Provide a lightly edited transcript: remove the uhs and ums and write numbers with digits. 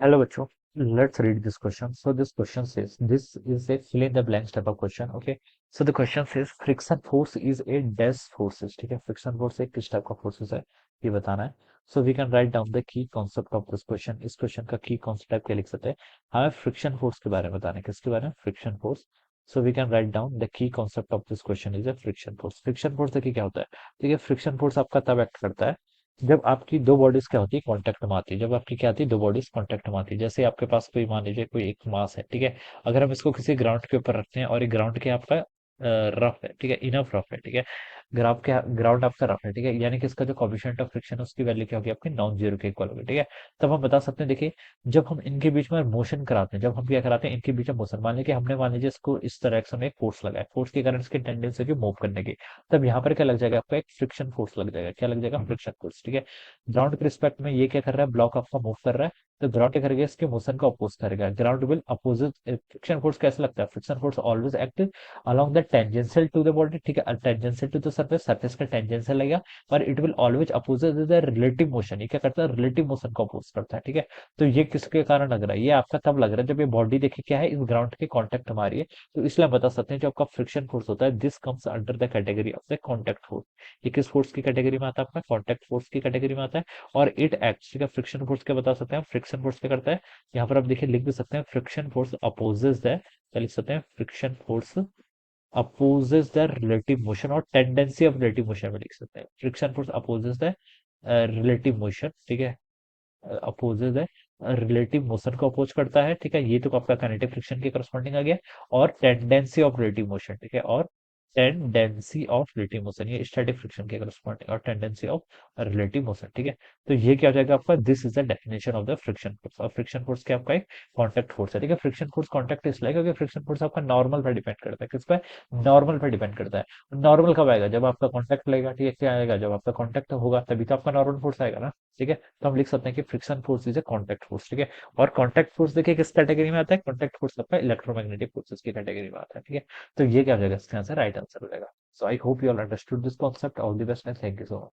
Hello, बच्चों. Let's read this question. So this question says this is a fill in the blanks type of question. Okay. So the question says friction force is a dash forces. ठीक है. Friction force एक किस type का forces है ये बताना है. So we can write down the key concept of this question. इस question का key concept क्या लिख सकते हैं? हमें friction force के बारे में बताना है. किसके बारे में? Friction force. So we can write down the key concept of this question is a friction force. Friction force देखिए क्या होता है. ठीक है. Friction force आपका तब एक्ट करता है जब आपकी दो बॉडीज क्या होती है, कांटेक्ट में आती है. जब आपकी क्या आती है, दो बॉडीज कांटेक्ट में आती है. जैसे आपके पास कोई, मान लीजिए कोई एक मास है, ठीक है. अगर हम इसको किसी ग्राउंड के ऊपर रखते हैं और ये ग्राउंड के आपका रफ है, ठीक है, इनफ रफ है, ठीक है. ग्राउंड आपका रफ है, ठीक है, यानी कि इसका जो कोफिशिएंट ऑफ फ्रिक्शन है उसकी वैल्यू क्या होगी आपकी, नॉन जीरो के इक्वल होगी, ठीक है. तब हम बता सकते हैं. देखिए, जब हम इनके बीच में मोशन कराते हैं, जब हम क्या कराते हैं इनके बीच में मोशन, मान लीजिए हमने, मान लीजिए इसको इस डायरेक्शन में एक फोर्स लगाया, फोर्स के कारण इसकी टेंडेंसी होगी मूव करने की. तब यहाँ पर क्या लग जाएगा आपका, एक फ्रिक्शन फोर्स लग जाएगा. क्या लग जाएगा? फ्रिक्शन फोर्स, ठीक है. ग्राउंड के रिस्पेक्ट में ये क्या कर रहा है, ब्लॉक आपका मूव कर रहा है. तो ग्राउंड क्या करेगा, इसके मोशन को अपोज करेगा. Ground will opposite. Friction force कैसे लगता है? Friction force always act along the tangential to the body, ठीक है. tangential to the surface, surface का tangential लगेगा. पर it will always oppose the relative motion. ये क्या करता है? relative motion को अपोज करता है, ठीक है. तो ये किसके कारण लग रहा है? ये आपका तब लग रहा है जब ये बॉडी देखिए क्या है, इस ग्राउंड के कांटेक्ट में आ रही है. तो इसलिए हम बता सकते हैं जो आपका फ्रिक्शन फोर्स होता है, this comes under the category of the contact force. ये किस फोर्स की कैटेगरी में आता है? आपका कॉन्टैक्ट फोर्स की कैटेगरी में आता है. और इट एक्ट्स, ठीक है. फ्रिक्शन फोर्स क्या बता सकते हैं? फ्रिक्शन फोर्स क्या करता है? यहाँ पर आप देखिए लिख भी सकते हैं, फ्रिक्शन फोर्स अपोजेस द, क्या लिख सकते हैं? Friction force opposes the relative motion और टेंडेंसी ऑफ रिलेटिव मोशन में लिख सकते हैं. Friction force opposes the relative motion, ठीक है. अपोजेस है, रिलेटिव मोशन को अपोज करता है, ठीक है. ये तो आपका काइनेटिक फ्रिक्शन के करस्पॉन्डिंग आ गया. और टेंडेंसी ऑफ रिलेटिव मोशन, ठीक है. और टेंडेंसी ऑफ रिलेटिव मोशन, ये स्टैटिक फ्रिक्शन के करस्पॉन्डिंग, और टेंडेंसी ऑफ रिलेटिव मोशन, ठीक है. तो ये क्या हो जाएगा आपका, this is the definition of the friction force. और फ्रिक्शन फोर्स क्या आपका एक कॉन्टैक्ट फोर्स है, ठीक है. फ्रिक्शन फोर्स कॉन्टैक्ट इसलिए क्योंकि फ्रिक्शन फोर्स आपका नॉर्मल पर डिपेंड करता है. किस पे? नॉर्मल पर डिपेंड करता है. नॉर्मल कब आएगा? जब आपका कॉन्टैक्ट लगेगा, ठीक है. क्या आएगा? जब आपका कॉन्टैक्ट होगा तभी तो आपका नॉर्मल फोर्स आएगा ना, ठीक है. तो हम लिख सकते हैं कि friction force is a contact force, ठीक है. और कॉन्टैक्ट फोर्स देखिए किस कैटेगरी में आता है? कॉन्टैक्ट फोर्स आपका इलेक्ट्रोमैग्नेटिक फोर्सेस की कैटेगरी में आता है, ठीक है. तो ये क्या हो जाएगा? इसका आंसर राइट आंसर हो जाएगा. So I hope you all understood this concept. All the best and thank you so much.